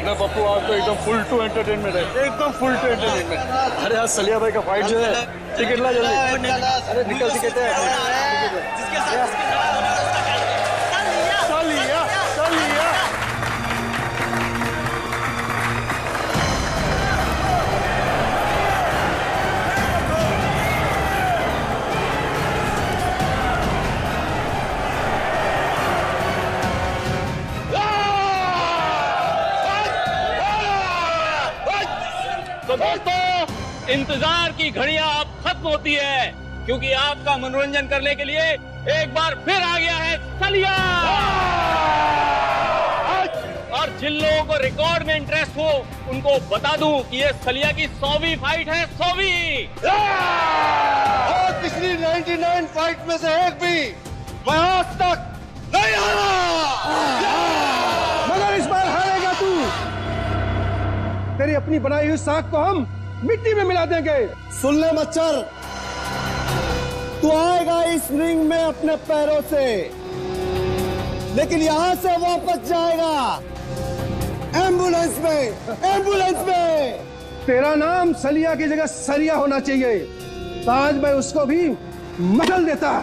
ना पप्पू, आज तो एकदम फुल टू एंटरटेनमेंट है, एकदम फुल टू एंटरटेनमेंट। अरे आज सलिया भाई का फाइट जो है, टिकट ला जल्दी। अरे निकल टिकट है। सलिया सलिया तो दोस्तों, इंतजार की घड़ियां अब खत्म होती है, क्योंकि आपका मनोरंजन करने के लिए एक बार फिर आ गया है सलिया। और जिन लोगों को रिकॉर्ड में इंटरेस्ट हो, उनको बता दूं कि ये सलिया की 100वीं फाइट है, 100वीं। और पिछली 99 फाइट में से एक भी मैं आज तक नहीं हारा, मगर इस बार हारेगा तू। तेरी अपनी बनाई हुई साख को हम मिट्टी में मिला देंगे। सुन ले मच्छर, तू आएगा इस रिंग में अपने पैरों से, लेकिन यहां से वापस जाएगा एम्बुलेंस में, एम्बुलेंस में। तेरा नाम सलिया की जगह सरिया होना चाहिए, तो आज मैं उसको भी मचल देता।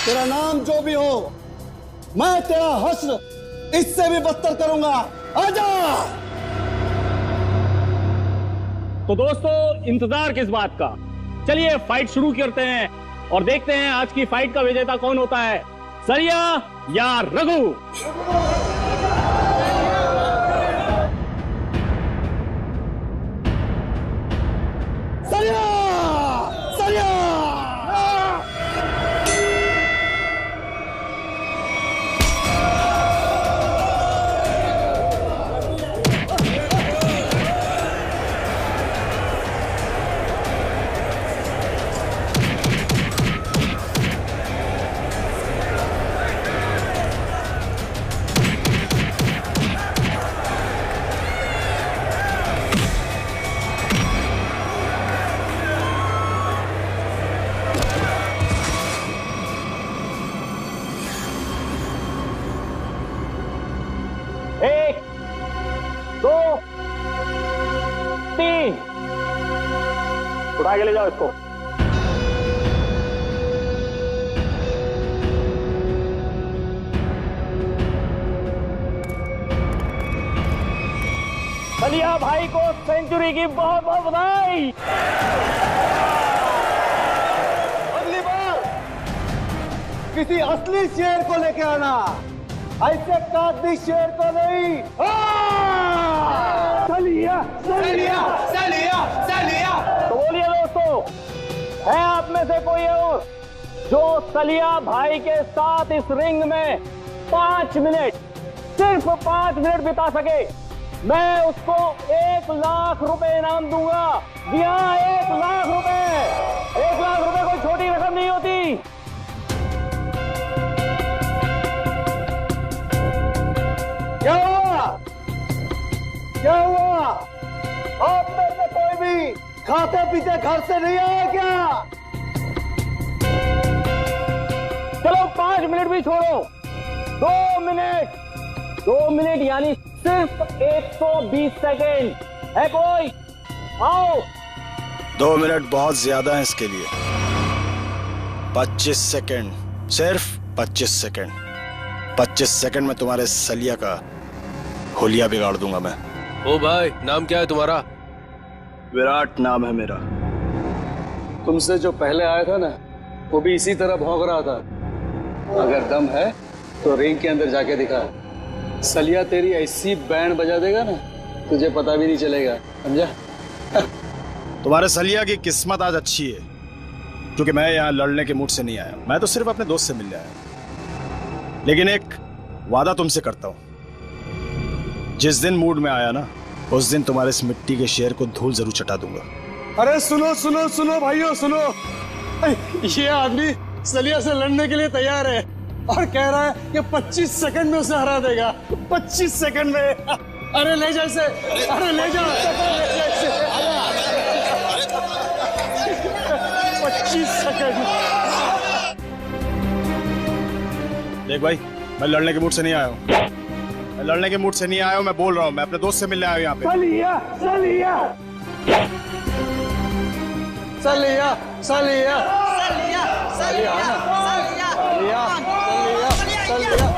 तेरा नाम जो भी हो, मैं तेरा हश्र इससे भी बदतर करूंगा। आजा। तो दोस्तों, इंतजार किस बात का, चलिए फाइट शुरू करते हैं और देखते हैं आज की फाइट का विजेता कौन होता है, सलिया या रघु। सलिया, सलिया। एक, दो, तीन, उठा के ले जाओ इसको। सलिया भाई को सेंचुरी की बहुत बहुत बधाई। अगली बार किसी असली शेर को लेके आना, ऐसे कागजी शेर को नहीं। सलिया सलिया, सलिया, सलिया। तो बोलिए दोस्तों, है आप में से कोई और जो सलिया भाई के साथ इस रिंग में 5 मिनट, सिर्फ 5 मिनट बिता सके? मैं उसको 1 लाख रुपए इनाम दूंगा। जी हाँ, 1 लाख रुपए। 1 लाख रुपए कोई छोटी रकम नहीं होती। क्या हुआ? क्या हुआ? आप में से कोई भी खाते पीते घर से नहीं आया क्या? चलो 5 मिनट भी छोड़ो, 2 मिनट। 2 मिनट यानी सिर्फ 120 सेकेंड है कोई? आओ। 2 मिनट बहुत ज्यादा है इसके लिए। 25 सेकेंड, सिर्फ 25 सेकेंड। 25 सेकेंड में तुम्हारे सलिया का होलिया बिगाड़ दूंगा मैं। ओ भाई, नाम क्या है तुम्हारा? विराट नाम है मेरा। तुमसे जो पहले आया था ना, वो भी इसी तरह भौंक रहा था। अगर दम है तो रिंग के अंदर जाके दिखा। सलिया तेरी ऐसी बैंड बजा देगा ना, तुझे पता भी नहीं चलेगा, समझा? तुम्हारे सलिया की किस्मत आज अच्छी है, क्योंकि मैं यहाँ लड़ने के मूड से नहीं आया। मैं तो सिर्फ अपने दोस्त से मिलने आया। लेकिन एक वादा तुमसे करता हूँ, जिस दिन मूड में आया ना, उस दिन तुम्हारे इस मिट्टी के शेर को धूल जरूर चटा दूंगा। अरे सुनो सुनो सुनो भाइयों, सुनो। ये आदमी सलिया से लड़ने के लिए तैयार है और कह रहा है कि 25 सेकंड में उसे हरा देगा। 25 सेकंड में। अरे ले जा इसे, अरे ले जा, 25 सेकंड। देख भाई, मैं लड़ने के मूड से नहीं आया हूँ। मैं लड़ने के मूड से नहीं आया हूँ, मैं बोल रहा हूँ, मैं अपने दोस्त से मिलने आया हूँ यहाँ पे। सलिया सलिया सलिया सलिया सलिया सलिया सलिया।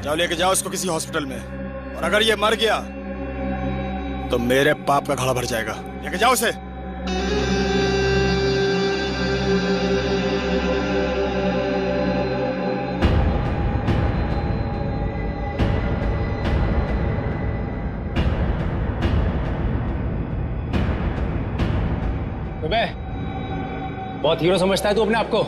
जाओ लेके जाओ इसको किसी हॉस्पिटल में, और अगर ये मर गया तो मेरे पाप का घड़ा भर जाएगा। लेके जाओ उसे। बहुत हीरो समझता है तू अपने आप को।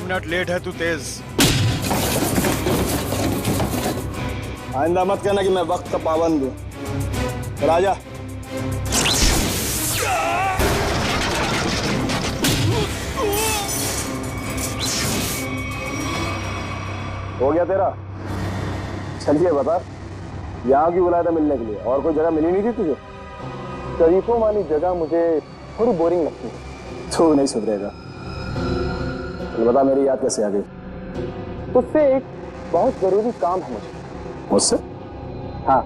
मिनट लेट है तू तेज। आइंदा मत कहना कि मैं वक्त का पाबंद हूं। राजा हो गया तेरा? चलिए बता, यहाँ क्यों बुलाया था मिलने के लिए? और कोई जगह मिली नहीं थी तुझे? शरीफों वाली जगह मुझे थोड़ी बोरिंग लगती है। तू नहीं सुधरेगा। तो बता, मेरी याद कैसे आ गई? तुझसे एक बहुत जरूरी काम है मुझे। मुझसे? हाँ।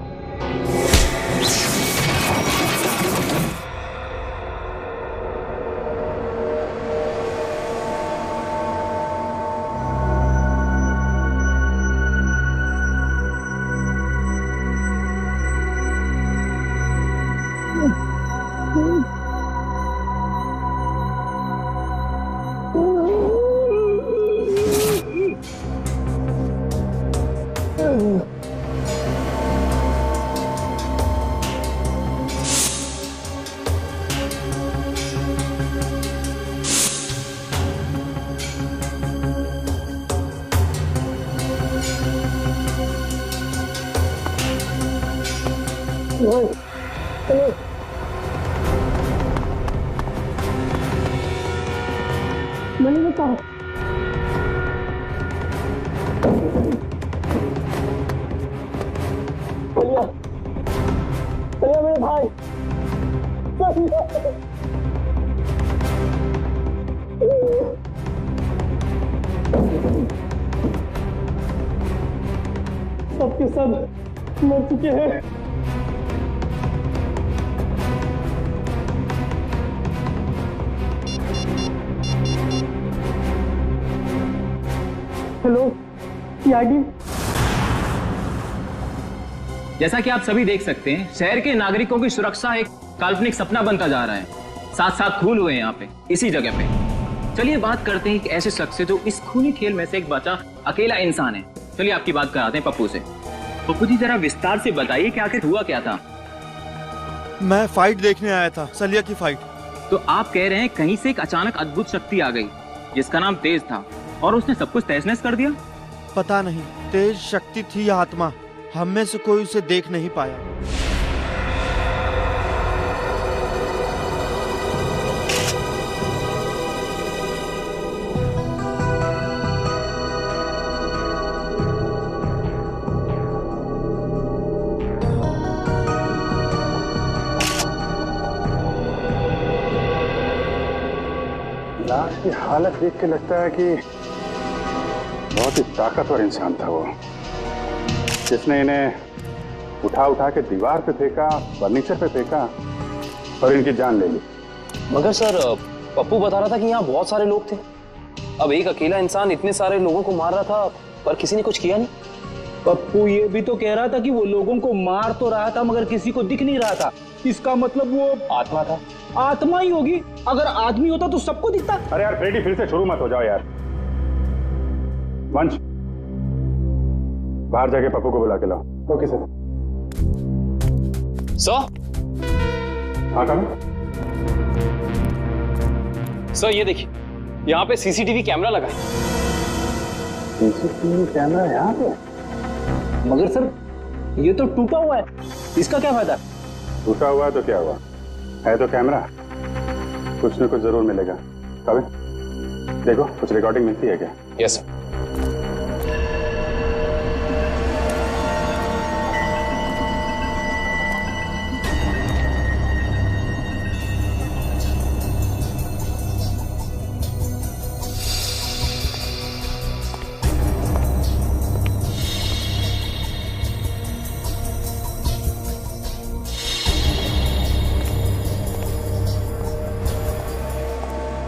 मैंने बताया चलिया चलिया मेरे भाई सबके सब मर चुके हैं। हेलो यागी। जैसा कि आप सभी देख सकते हैं, शहर के नागरिकों की सुरक्षा एक काल्पनिक सपना बनता जा रहा है। साथ साथ खून हुए हैं यहाँ पे, इसी जगह पे। चलिए बात करते हैं एक ऐसे शख्स से जो इस खूनी खेल में से एक बचा अकेला इंसान है। चलिए आपकी बात कराते हैं पप्पू से। पप्पू जी जरा विस्तार से बताइए कि आखिर हुआ क्या था। मैं फाइट देखने आया था, सलिया की फाइट। तो आप कह रहे हैं कहीं से एक अचानक अद्भुत शक्ति आ गई जिसका नाम तेज था और उसने सब कुछ तहस नहस कर दिया? पता नहीं तेज शक्ति थी या आत्मा, हम में से कोई उसे देख नहीं पाया। लाश की हालत देख के लगता है कि बहुत ही ताकतवर इंसान था वो, जिसने इन्हें उठा उठा के दीवार पे फेंका, फर्नीचर पे फेंका और इनकी जान ले ली। मगर सर पप्पू बता रहा था कि यहाँ बहुत सारे लोग थे। अब एक अकेला इंसान इतने सारे लोगों को मार रहा था पर किसी ने कुछ किया नहीं। पप्पू ये भी तो कह रहा था कि वो लोगों को मार तो रहा था मगर किसी को दिख नहीं रहा था। इसका मतलब वो आत्मा था। आत्मा ही होगी। अगर आदमी होता तो सबको दिखता। अरे यार फ्रेडी, फिर से शुरू मत हो जाओ यार। वंश, बाहर जाके पप्पू को बुला के लाओ। Okay sir. हाँ कम। सर ये देखिए, यहाँ पे सीसीटीवी कैमरा लगा है। सीसीटीवी कैमरा यहाँ पे? मगर सर ये तो टूटा हुआ है, इसका क्या फायदा? टूटा हुआ है तो क्या हुआ, है तो कैमरा, कुछ न कुछ जरूर मिलेगा। कभी देखो कुछ रिकॉर्डिंग मिलती है क्या? Yes sir.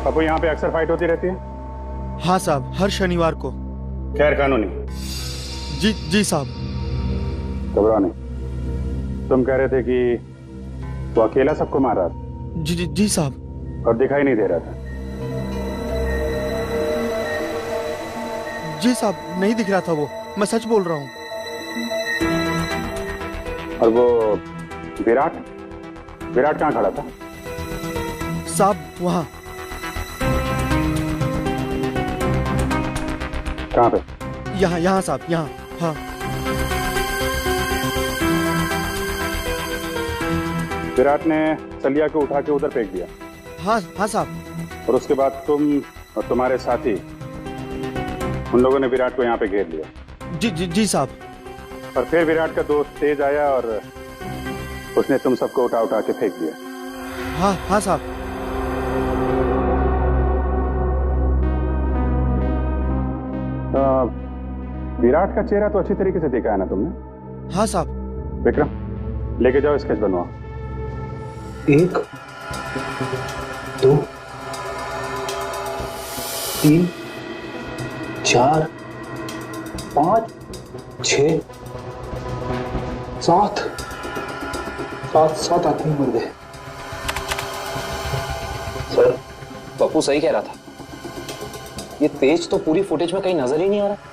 पप्पू, यहाँ पे अक्सर फाइट होती रहती है? हाँ साहब, हर शनिवार को। खैर कानूनी? जी साहब। घबराओ नहीं। तुम कह रहे थे कि वो अकेला सबको मार रहा था? जी साहब। और दिखाई नहीं दे रहा था? जी साहब, नहीं दिख रहा था वो, मैं सच बोल रहा हूँ। और वो विराट कहाँ खड़ा था? साहब वहाँ। कहाँ पे? यहाँ साहब, यहाँ। हाँ। विराट ने सलिया को उठा के उधर फेंक दिया? हाँ साहब। और उसके बाद तुम और तुम्हारे साथी, उन लोगों ने विराट को यहाँ पे घेर लिया? जी साहब। और फिर विराट का दोस्त तेज आया और उसने तुम सबको उठा उठा के फेंक दिया? हाँ साहब। विराट का चेहरा तो अच्छी तरीके से देखा है ना तुमने? हाँ साहब। विक्रम, लेके जाओ, स्केच बनवाओ। 1 2 3 4 5 6 7 आदमी मर गए। सर पप्पू सही कह रहा था, ये तेज तो पूरी फुटेज में कहीं नजर ही नहीं आ रहा।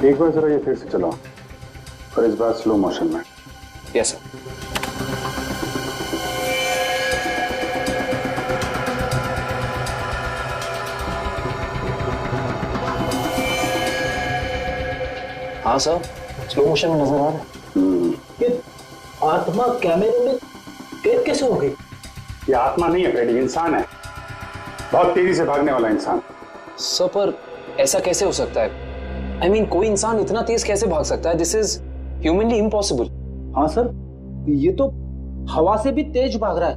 एक बार जरा ये फिर से चलाओ, और इस बार स्लो मोशन में। Yes sir. हाँ सर, स्लो मोशन में नजर आ रहा है। ये आत्मा कैमरे में कैद कैसे हो गई? ये आत्मा नहीं है फ्रेडी, इंसान है, बहुत तेजी से भागने वाला इंसान। सर पर ऐसा कैसे हो सकता है? I mean, कोई इंसान इतना तेज कैसे भाग सकता है? This is humanly impossible. हाँ सर, ये तो हवा से भी तेज भाग रहा है।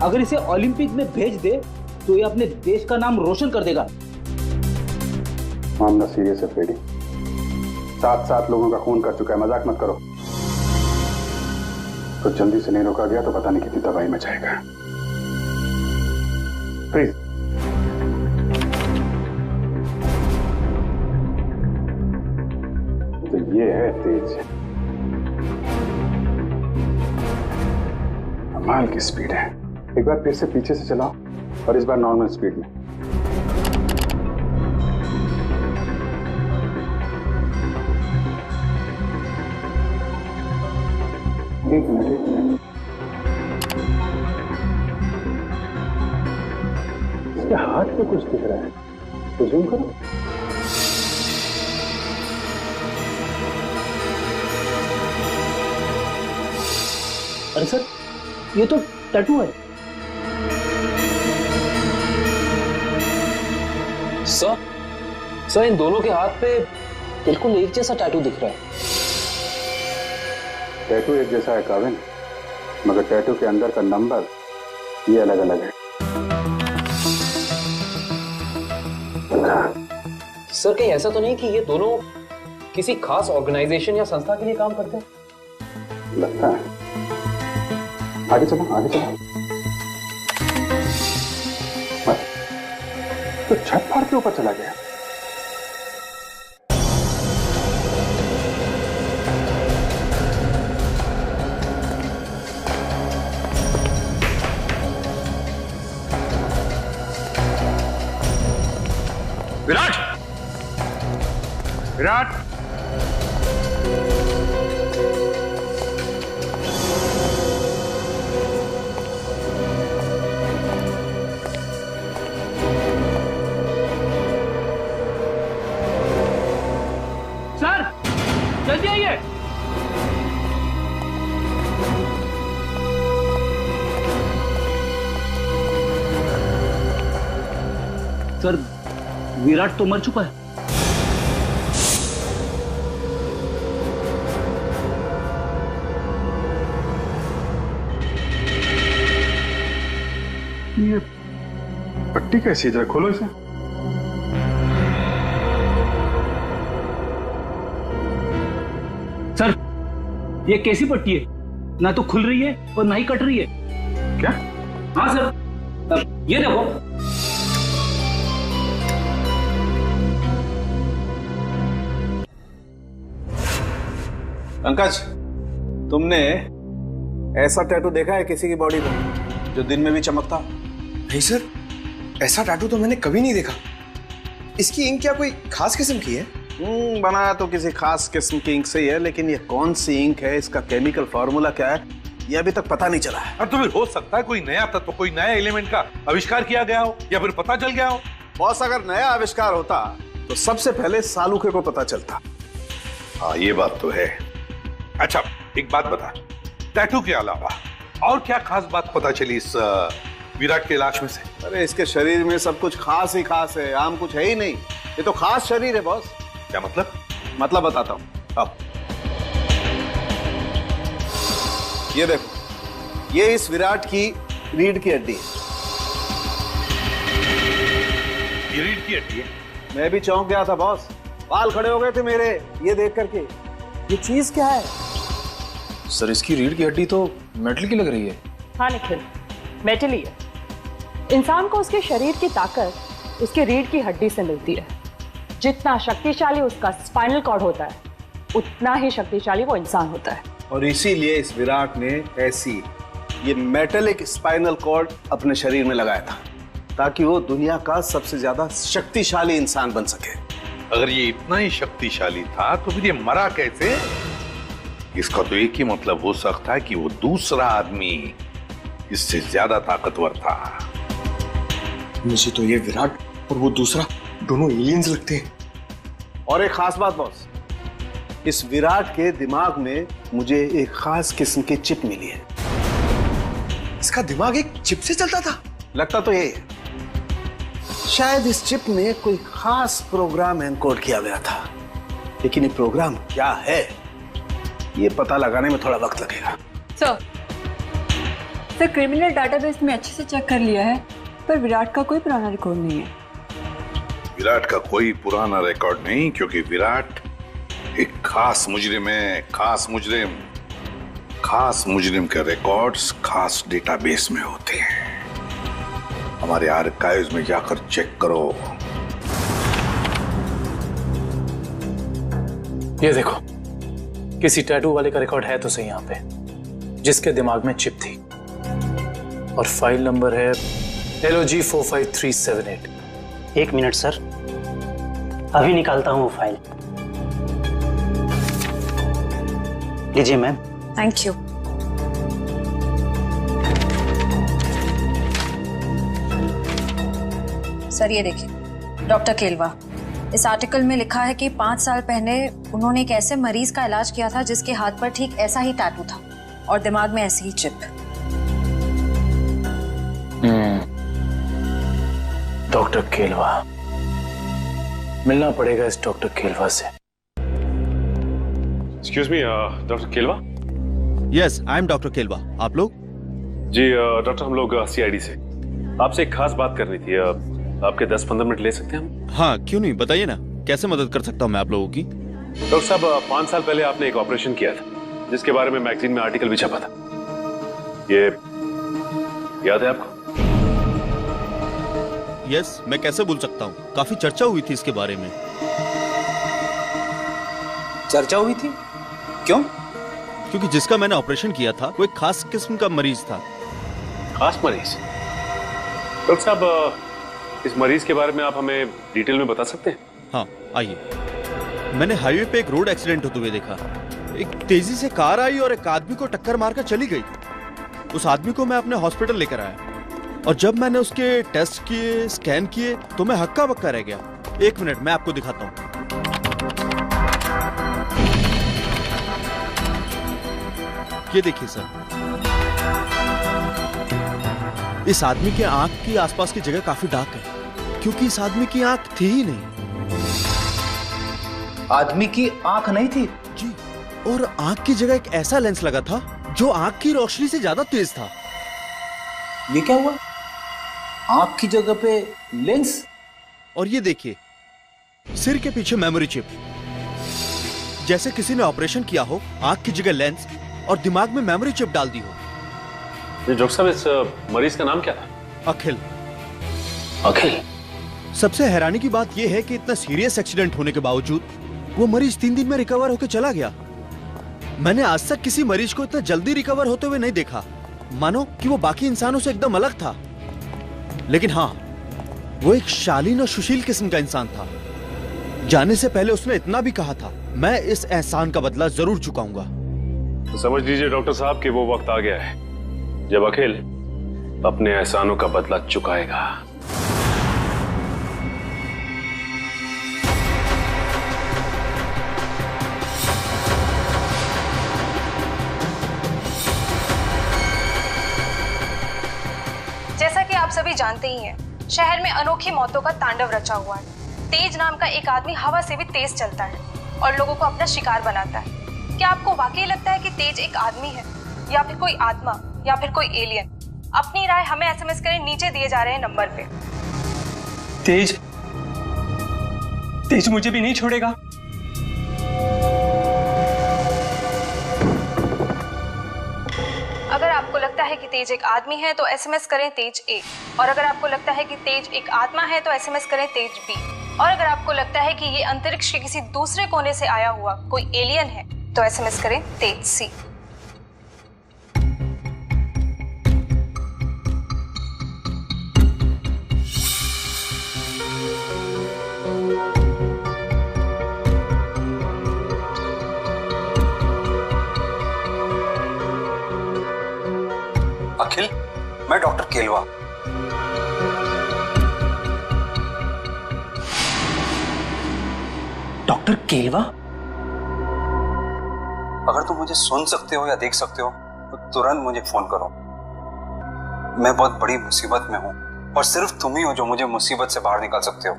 अगर इसे ओलंपिक में भेज दे तो ये अपने देश का नाम रोशन कर देगा। मामला सीरियस है फ्रेडी, 7 लोगों का खून कर चुका है, मजाक मत करो। तो जल्दी से नहीं रोका गया तो पता नहीं कितनी तबाही मचाएगा। प्लीज। तो ये है तेज, कमाल की स्पीड है। एक बार फिर से पीछे से चलाओ और इस बार नॉर्मल स्पीड में। एक मिनट। इसके हाथ पे कुछ दिख रहा है, तो जूम करो। अरे सर, ये तो टैटू है। सर इन दोनों के हाथ पे बिल्कुल एक जैसा टैटू दिख रहा है। टैटू एक जैसा है काविन, मगर टैटू के अंदर का नंबर ये अलग अलग है। सर कहीं ऐसा तो नहीं कि ये दोनों किसी खास ऑर्गेनाइजेशन या संस्था के लिए काम करते हैं? लगता है। आगे चलो, आगे चलो। तो छत फाड़ के ऊपर चला गया। विराट! विराट! सर जल्दी आइए। सर विराट तो मर चुका है। ये पट्टी कैसी है? जरा खोलो इसे। सर ये कैसी पट्टी है? ना तो खुल रही है और ना ही कट रही है। क्या? हाँ सर, ये देखो। पंकज, तुमने ऐसा टैटू देखा है किसी की बॉडी पर जो दिन में भी चमकता? नहीं सर, ऐसा टैटू तो मैंने कभी नहीं देखा। इसकी इंक क्या कोई खास किस्म की है? बनाया तो किसी खास किस्म की इंक से ही है, लेकिन ये कौन सी इंक है, इसका केमिकल फॉर्मूला क्या है, ये अभी तक पता नहीं चला है। और तो फिर हो सकता है कोई नया तत्व, कोई नया एलिमेंट का आविष्कार किया गया हो या फिर पता चल गया हो। बॉस, अगर नया आविष्कार होता तो सबसे पहले सालूखे को पता चलता। हाँ ये बात तो है। अच्छा एक बात बता, टैटू के अलावा और क्या खास बात पता चली इस विराट के लाश में से? अरे इसके शरीर में सब कुछ खास ही खास है, आम कुछ है ही नहीं। ये तो खास शरीर है बॉस। क्या मतलब? मतलब बताता हूँ। अब ये देखो, ये इस विराट की रीढ़ की हड्डी है। ये रीढ़ की हड्डी है? मैं भी चौंक गया था बॉस, बाल खड़े हो गए थे मेरे ये देख करके। ये चीज क्या है? सर इसकी रीढ़ की हड्डी तो मेटल की लग रही है। हाँ निखिल, मेटल ही है। इंसान को उसके शरीर की ताकत उसके रीढ़ की हड्डी से मिलती है। जितना शक्तिशाली उसका स्पाइनल कॉर्ड होता है, उतना ही शक्तिशाली वो इंसान होता है। और इसीलिए इस विराट ने ऐसी ये मेटलिक स्पाइनल कॉर्ड अपने शरीर में लगाया था, ताकि वो दुनिया का सबसे ज्यादा शक्तिशाली इंसान बन सके। अगर ये इतना ही शक्तिशाली था तो फिर ये मरा कैसे? इसका तो एक ही मतलब हो सकता है कि वो दूसरा आदमी इससे ज्यादा ताकतवर था। मुझे तो ये विराट और वो दूसरा दोनों एलियंस लगते हैं। और एक खास बात बॉस, इस विराट के दिमाग में मुझे एक खास किस्म की चिप मिली है। इसका दिमाग एक चिप से चलता था? लगता तो यही है। शायद इस चिप में कोई खास प्रोग्राम एनकोड किया गया था, लेकिन ये प्रोग्राम क्या है ये पता लगाने में थोड़ा वक्त लगेगा। सर क्रिमिनल डाटाबेस में अच्छे से चेक कर लिया है, पर विराट का कोई पुराना रिकॉर्ड नहीं है। विराट का कोई पुराना रिकॉर्ड नहीं, क्योंकि विराट एक खास मुजरिम है। खास मुजरिम, खास मुजरिम के रिकॉर्ड्स खास डेटाबेस में होते हैं। हमारे आर्काइव्स में जाकर चेक करो। ये देखो, किसी टैटू वाले का रिकॉर्ड है तो सही यहाँ पे, जिसके दिमाग में चिप थी, और फाइल नंबर है LOG 45378। 1 मिनट सर, अभी निकालता हूँ वो फाइल। लीजिए मैम। Thank you. सर ये देखिए, डॉक्टर केलवा, इस आर्टिकल में लिखा है कि 5 साल पहले उन्होंने एक ऐसे मरीज का इलाज किया था जिसके हाथ पर ठीक ऐसा ही टैटू था और दिमाग में ऐसी ही चिप। डॉक्टर केलवा, मिलना पड़ेगा इस डॉक्टर केलवा से। Excuse me, doctor Kelwa. Yes, I am doctor Kelwa. आप लोग? जी डॉक्टर, हम लोग CID से आपसे एक खास बात करनी थी। आपके 10-15 मिनट ले सकते हैं हम? हाँ, क्यों नहीं, बताइए ना, कैसे मदद कर सकता हूँ मैं आप लोगों की? डॉक्टर साहब, 5 साल पहले आपने एक ऑपरेशन किया था जिसके बारे में मैगजीन में आर्टिकल भी छपा था। ये याद है आपको? यस, मैं कैसे भूल सकता हूँ, काफी चर्चा हुई थी इसके बारे में। चर्चा हुई थी? क्यों? क्योंकि जिसका मैंने ऑपरेशन किया था वो एक खास किस्म का मरीज था। खास मरीज? डॉक्टर साहब, इस मरीज के बारे में आप हमें डिटेल में बता सकते हैं? हाँ, आइए। मैंने हाईवे पे एक रोड एक्सीडेंट होते हुए देखा। एक तेजी से कार आई और एक आदमी को टक्कर मारकर चली गई। उस आदमी को मैं अपने हॉस्पिटल लेकर आया और जब मैंने उसके टेस्ट किए, स्कैन किए, तो मैं हक्का बक्का रह गया। 1 मिनट, मैं आपको दिखाता हूँ। ये देखिए सर, इस आदमी के आंख की आसपास की जगह काफी डार्क है, क्योंकि इस आदमी की आंख थी ही नहीं। आदमी की आंख नहीं थी? जी, और आंख की जगह एक ऐसा लेंस लगा था जो आंख की रोशनी से ज्यादा तेज था। ये क्या हुआ? आंख की जगह पे लेंस? और ये देखिए, सिर के पीछे मेमोरी चिप, जैसे किसी ने ऑपरेशन किया हो, आंख की जगह लेंस और दिमाग में मेमोरी चिप डाल दी हो। डॉक्टर साहब, इस मरीज का नाम क्या था? अखिल। अखिल? सबसे हैरानी की बात यह है कि इतना सीरियस एक्सीडेंट होने के बावजूद वो मरीज 3 दिन में रिकवर होकर चला गया। मैंने आज तक किसी मरीज को इतना जल्दी रिकवर होते हुए नहीं देखा, मानो कि वो बाकी इंसानों से एकदम अलग था। लेकिन हाँ, वो एक शालीन और सुशील किस्म का इंसान था। जाने से पहले उसने इतना भी कहा था, मैं इस एहसान का बदला जरूर चुकाऊंगा। तो समझ लीजिए डॉक्टर साहब कि वो वक्त आ गया है जब अखिल अपने एहसानों का बदला चुकाएगा। जैसा कि आप सभी जानते ही हैं, शहर में अनोखी मौतों का तांडव रचा हुआ है। तेज नाम का एक आदमी हवा से भी तेज चलता है और लोगों को अपना शिकार बनाता है। क्या आपको वाकई लगता है कि तेज एक आदमी है, या फिर कोई आत्मा, या फिर कोई एलियन? अपनी राय हमें SMS करें नीचे दिए जा रहे हैं नंबर पे। तेज मुझे भी नहीं छोड़ेगा। अगर आपको लगता है कि तेज एक आदमी है तो SMS करें तेज A, और अगर आपको लगता है कि तेज एक आत्मा है तो SMS करें तेज B, और अगर आपको लगता है कि ये अंतरिक्ष के किसी दूसरे कोने से आया हुआ कोई एलियन है तो SMS करें तेज C। अखिल, मैं डॉक्टर केलवा। डॉक्टर केलवा? अगर तुम मुझे सुन सकते हो या देख सकते हो तो तुरंत मुझे फोन करो। मैं बहुत बड़ी मुसीबत में हूं और सिर्फ तुम ही हो जो मुझे मुसीबत से बाहर निकाल सकते हो।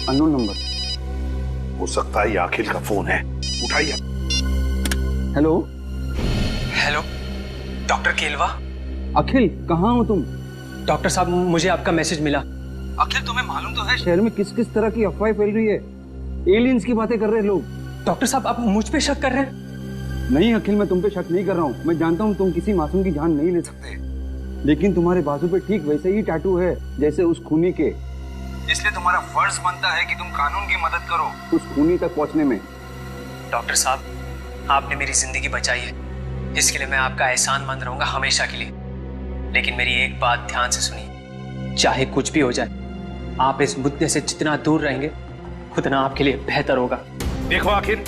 Unknown number. हो सकता है ये अखिल का फोन है, उठाइए। Hello. Hello, doctor Kelwa. Akhil, कहाँ हो तुम? डॉक्टर साहब, मुझे आपका मैसेज मिला। अखिल तुम्हें मालूम तो है शहर में किस किस तरह की अफवाहें फैल रही है। एलियंस की बातें कर रहे हैं लोग। डॉक्टर साहब आप मुझ पे शक कर रहे हैं? नहीं अखिल, मैं तुम पे शक नहीं कर रहा हूँ। मैं जानता हूँ तुम किसी मासूम की जान नहीं ले सकते, लेकिन तुम्हारे बाजू पे ठीक वैसे ही टैटू है जैसे उस खूनी के। इसलिए तुम्हारा फर्ज बनता है कि तुम कानून की मदद करो उस खूनी तक पहुंचने में। डॉक्टर साहब आपने मेरी जिंदगी बचाई है, इसके लिए मैं आपका एहसानमंद रहूंगा हमेशा के लिए। लेकिन मेरी एक बात ध्यान से सुनिए, चाहे कुछ भी हो जाए आप इस मुद्दे से जितना दूर रहेंगे उतना आपके लिए बेहतर होगा। देखो आखिर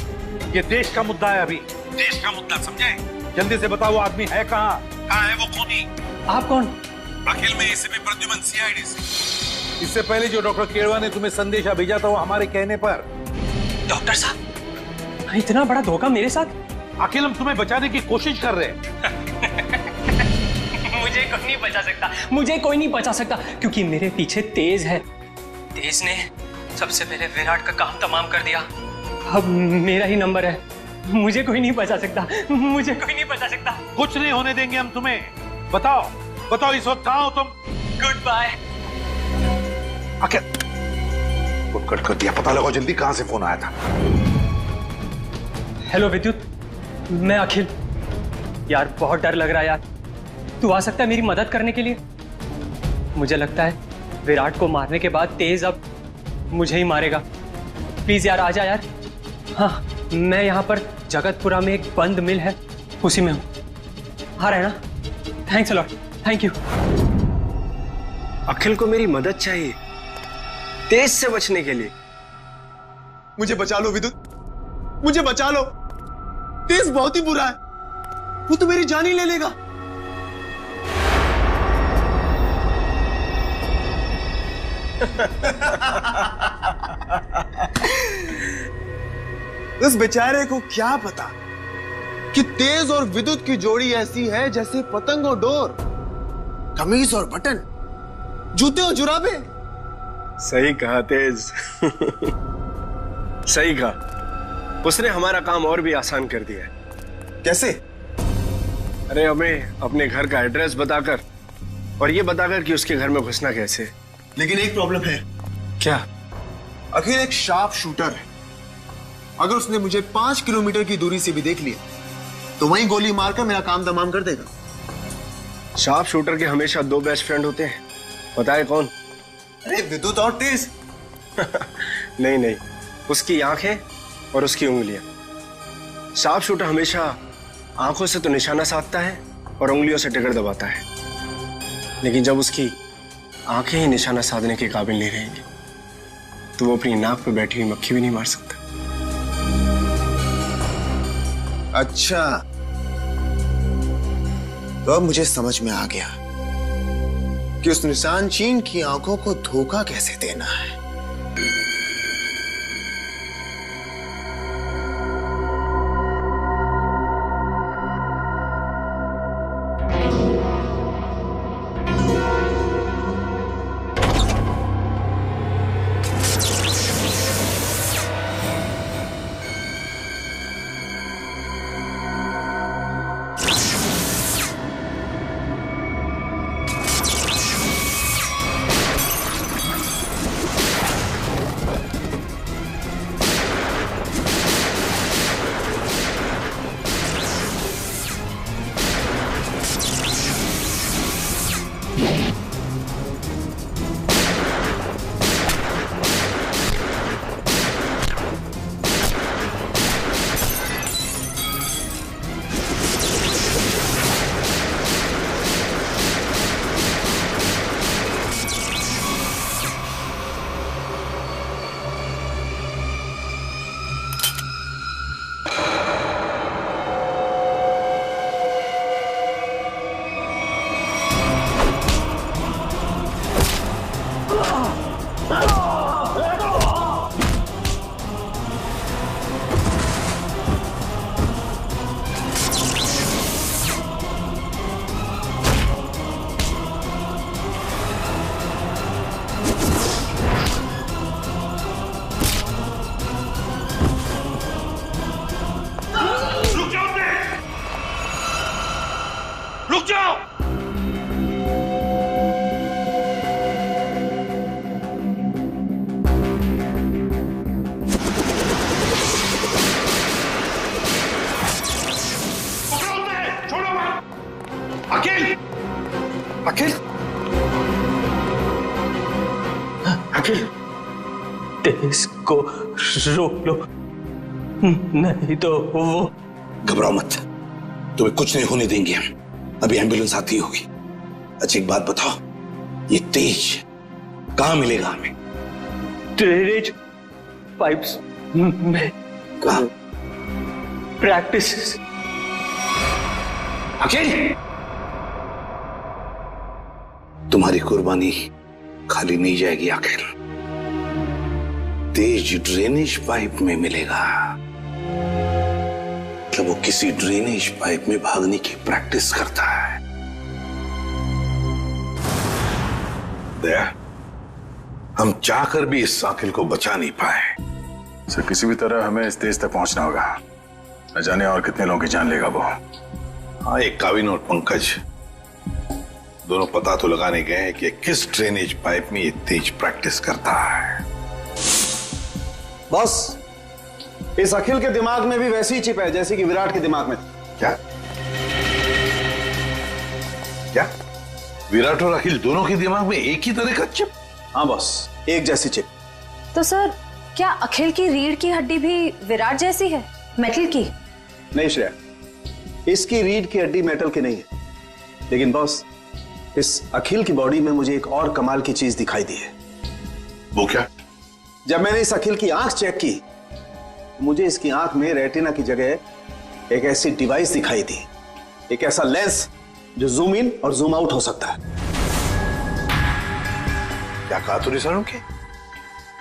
ये देश का मुद्दा है, अभी देश का मुद्दा, समझे? जल्दी से बताओ वो आदमी है कहाँ है वो खूनी? आप कौन? अखिल में एसीपी प्रद्युमन, सीआईडी से। इससे पहले जो डॉक्टर केरवा ने तुम्हें संदेशा भेजा था वो हमारे कहने पर। डॉक्टर साहब इतना बड़ा धोखा मेरे साथ? अखिल हम तुम्हें बचाने की कोशिश कर रहे हैं। मुझे कोई नहीं बचा सकता, मुझे कोई नहीं बचा सकता, क्योंकि मेरे पीछे तेज है। तेज ने सबसे पहले विराट का काम तमाम कर दिया। अब मेरा ही नंबर है, मुझे कोई नहीं बचा सकता, मुझे कोई नहीं बचा सकता। कुछ नहीं होने देंगे हम तुम्हें। बताओ बताओ इस वक्त कहाँ हो तुम? Good bye. Akhil phone cut कर दिया, पता लगाओ जल्दी कहाँ से फोन आया था। हेलो विद्युत, मैं अखिल। यार बहुत डर लग रहा है यार, तू आ सकता है मेरी मदद करने के लिए? मुझे लगता है विराट को मारने के बाद तेज अब मुझे ही मारेगा। प्लीज यार आ जा यार। हाँ मैं यहाँ पर जगतपुरा में एक बंद मिल है उसी में हूँ, आ रहा है ना? Thanks a lot, thank you. Akhil को मेरी मदद चाहिए तेज से बचने के लिए। मुझे बचा लो विद्युत, मुझे बचा लो। तेज बहुत ही बुरा है, वो तो मेरी जान ही ले लेगा। उस बेचारे को क्या पता कि तेज और विद्युत की जोड़ी ऐसी है जैसे पतंग और डोर, कमीज और बटन, जूते और जुराबे। सही कहा तेज। सही कहा, उसने हमारा काम और भी आसान कर दिया है। कैसे? अरे हमें अपने घर का एड्रेस बताकर और ये बताकर कि उसके घर में घुसना कैसे। लेकिन एक प्रॉब्लम है। क्या? अखिल एक शार्प शूटर है। अगर उसने मुझे 5 किलोमीटर की दूरी से भी देख लिया तो वहीं गोली मारकर मेरा काम तमाम कर देगा। शार्प शूटर के हमेशा 2 बेस्ट फ्रेंड होते हैं, बताए कौन? अरे विद्युत और तेज। नहीं नहीं, उसकी आंखें और उसकी उंगलियां। शार्प शूटर हमेशा आंखों से तो निशाना साधता है और उंगलियों से ट्रिगर दबाता है, लेकिन जब उसकी आंखें ही निशाना साधने के काबिल नहीं रहेंगी तो वो अपनी नाक पे बैठी हुई मक्खी भी नहीं मार सकता। अच्छा, तो अब मुझे समझ में आ गया कि उस निशान चीन की आंखों को धोखा कैसे देना है। अखिल, अखिल, तेज को रोक लो, नहीं तो वो। घबराओ मत, तुम्हें कुछ नहीं होने देंगे हम। अभी एम्बुलेंस आती होगी। अच्छा एक बात बताओ, ये तेज कहां मिलेगा हमें? ड्रेनेज पाइप्स में। कहां? प्रैक्टिस। अखिल, तुम्हारी कुर्बानी खाली नहीं जाएगी अखिल। तेज ड्रेनेज पाइप में मिलेगा। मतलब वो किसी ड्रेनेज पाइप में भागने की प्रैक्टिस करता है। दया, हम चाहकर भी इस अखिल को बचा नहीं पाए। सर किसी भी तरह हमें इस तेज तक पहुंचना होगा। न जाने और कितने लोगों की जान लेगा वो। हाँ, एक काविन और पंकज दोनों पता तो लगाने गए हैं कि किस ड्रेनेज पाइप में ये तेज प्रैक्टिस करता है। बॉस, इस अखिल के दिमाग में भी वैसी ही चिप है जैसी कि विराट के दिमाग में थी। क्या? क्या? विराट और अखिल दोनों के दिमाग में एक ही तरह का चिप? हाँ बॉस, एक जैसी चिप। तो सर, क्या अखिल की रीढ़ की हड्डी भी विराट जैसी है, मेटल की? नहीं श्रेया, इसकी रीढ़ की हड्डी मेटल की नहीं है। लेकिन बॉस, इस अखिल की बॉडी में मुझे एक और कमाल की चीज दिखाई दी है। वो क्या? जब मैंने इस अखिल की आंख चेक की, मुझे इसकी आंख में रेटिना की जगह एक ऐसी डिवाइस दिखाई दी, एक ऐसा लेंस जो जूम इन और जूम आउट हो सकता है। क्या कहा तूने सालुंखे?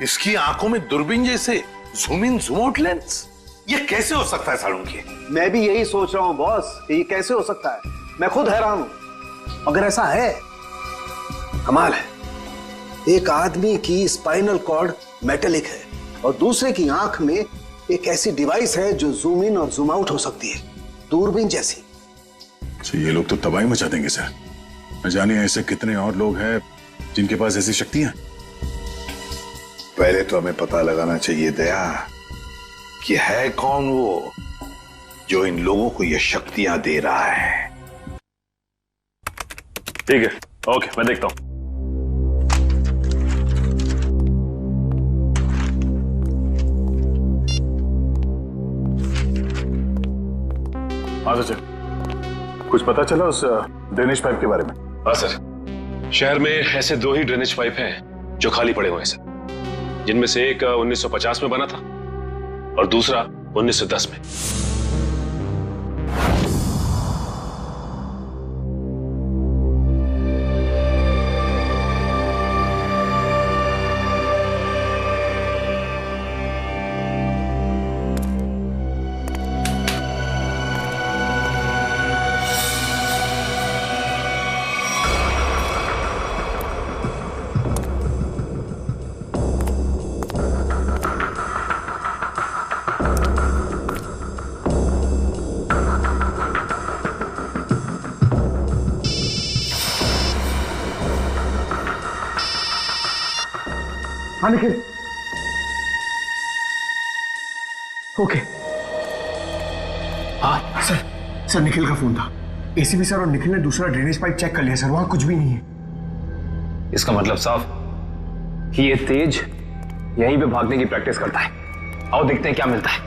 इसकी आंखों में दूरबीन जैसे zoom in zoom out lens? ये कैसे हो सकता है सालुंखे? मैं भी यही सोच रहा हूं बॉस, ये कैसे हो सकता है। मैं खुद हैरान हूं। अगर ऐसा है, कमाल है। एक आदमी की स्पाइनल कॉर्ड मेटेलिक है और दूसरे की आंख में एक ऐसी डिवाइस है जो जूम इन और जूम आउट हो सकती है, दूरबीन जैसी। तो ये लोग तो तबाही मचा देंगे सर। न जाने ऐसे कितने और लोग हैं जिनके पास ऐसी शक्तियां। पहले तो हमें पता लगाना चाहिए दया कि है कौन वो जो इन लोगों को ये शक्तियां दे रहा है। ठीक है, ओके, मैं देखता हूं। हाँ सर, कुछ पता चला उस ड्रेनेज पाइप के बारे में? हाँ सर, शहर में ऐसे 2 ही ड्रेनेज पाइप हैं जो खाली पड़े हुए हैं सर, जिनमें से एक 1950 में बना था और दूसरा 1910 में। हाँ निखिल, ओके। हाँ सर निखिल का फोन था। एसीपी सर और निखिल ने दूसरा ड्रेनेज पाइप चेक कर लिया सर, वहां कुछ भी नहीं है। इसका मतलब साफ कि ये तेज यहीं पे भागने की प्रैक्टिस करता है। आओ देखते हैं क्या मिलता है।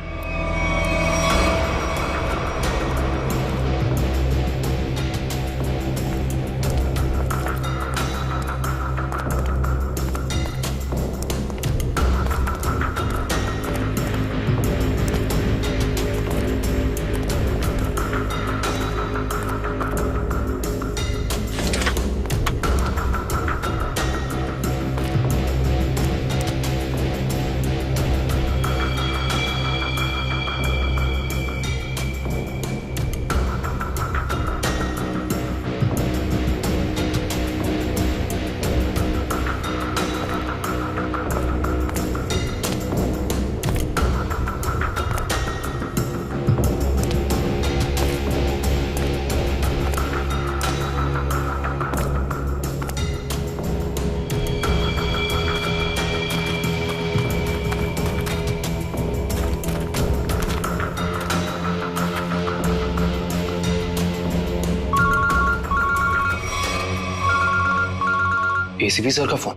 एसीपी सर का phone.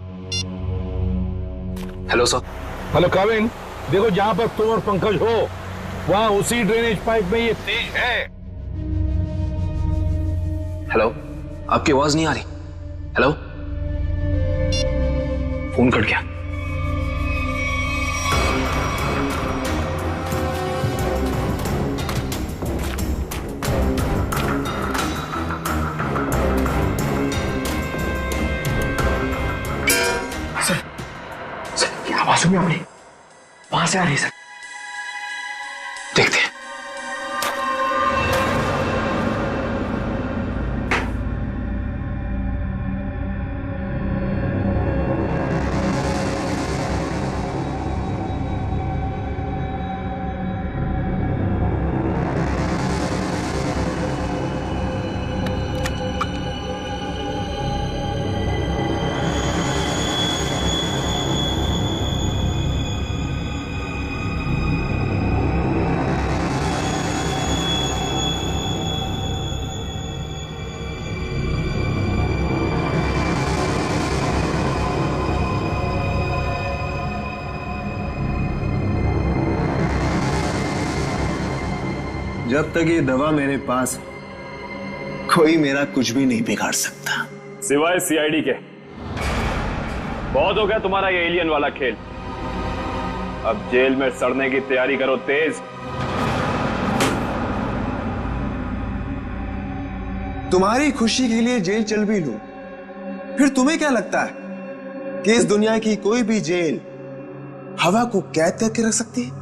Hello sir. Hello Kavin, देखो जहां पर तुम और पंकज हो वहां उसी ड्रेनेज पाइप में ये तेज है। हेलो, आपकी आवाज नहीं आ रही। हेलो, फोन कट गया। आवाज सुनी आपने? वहां से आ रही सर। देखते हैं। जब तक ये दवा मेरे पास कोई मेरा कुछ भी नहीं बिगाड़ सकता, सिवाय सीआईडी के। बहुत हो गया तुम्हारा ये एलियन वाला खेल। अब जेल में सड़ने की तैयारी करो तेज। तुम्हारी खुशी के लिए जेल चल भी लूं, फिर तुम्हें क्या लगता है कि इस दुनिया की कोई भी जेल हवा को कैद करके रख सकती है?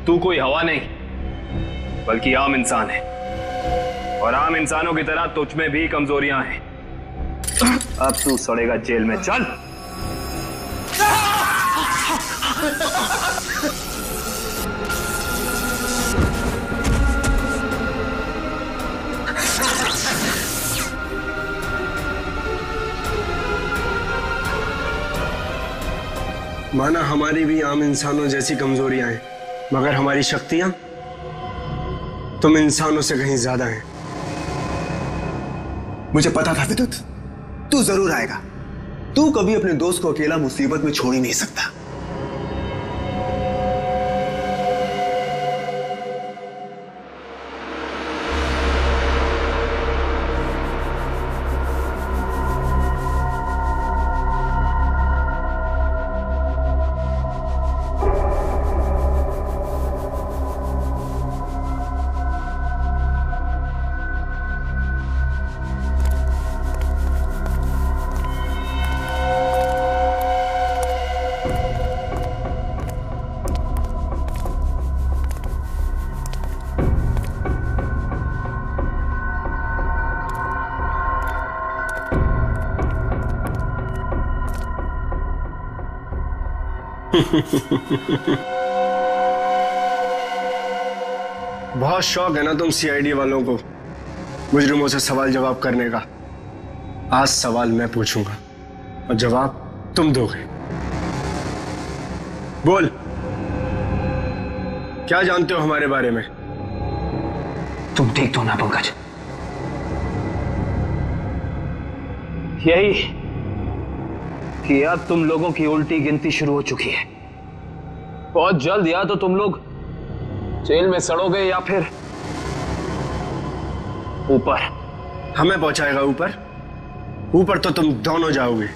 तू कोई हवा नहीं बल्कि आम इंसान है, और आम इंसानों की तरह तुझ में भी कमजोरियां हैं। अब तू सड़ेगा जेल में। चल। माना हमारी भी आम इंसानों जैसी कमजोरियां हैं, मगर हमारी शक्तियां तुम इंसानों से कहीं ज्यादा हैं। मुझे पता था विद्युत, तू जरूर आएगा। तू कभी अपने दोस्त को अकेला मुसीबत में छोड़ ही नहीं सकता। बहुत शौक है ना तुम सीआईडी वालों को मुजरिमों से सवाल जवाब करने का। आज सवाल मैं पूछूंगा और जवाब तुम दोगे। बोल, क्या जानते हो हमारे बारे में? तुम देख दो ना पंकज, यही कि अब तुम लोगों की उल्टी गिनती शुरू हो चुकी है। बहुत जल्द या तो तुम लोग जेल में सड़ोगे या फिर ऊपर। हमें पहुंचाएगा ऊपर? ऊपर तो तुम दोनों जाओगे।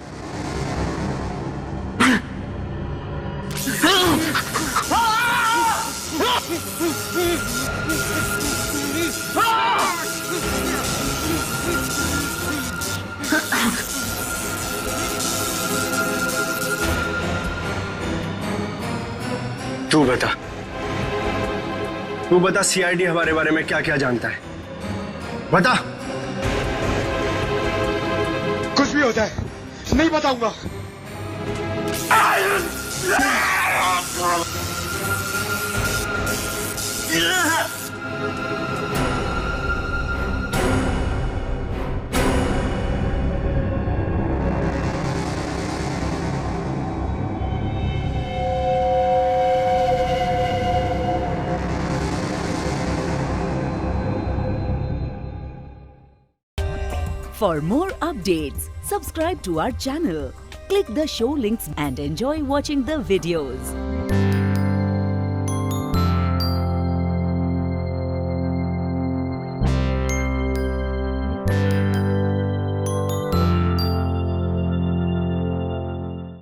तू बता सीआईडी हमारे बारे में क्या क्या जानता है? बता। कुछ भी हो जाए नहीं बताऊंगा। For more updates, subscribe to our channel, click the show links and enjoy watching the videos.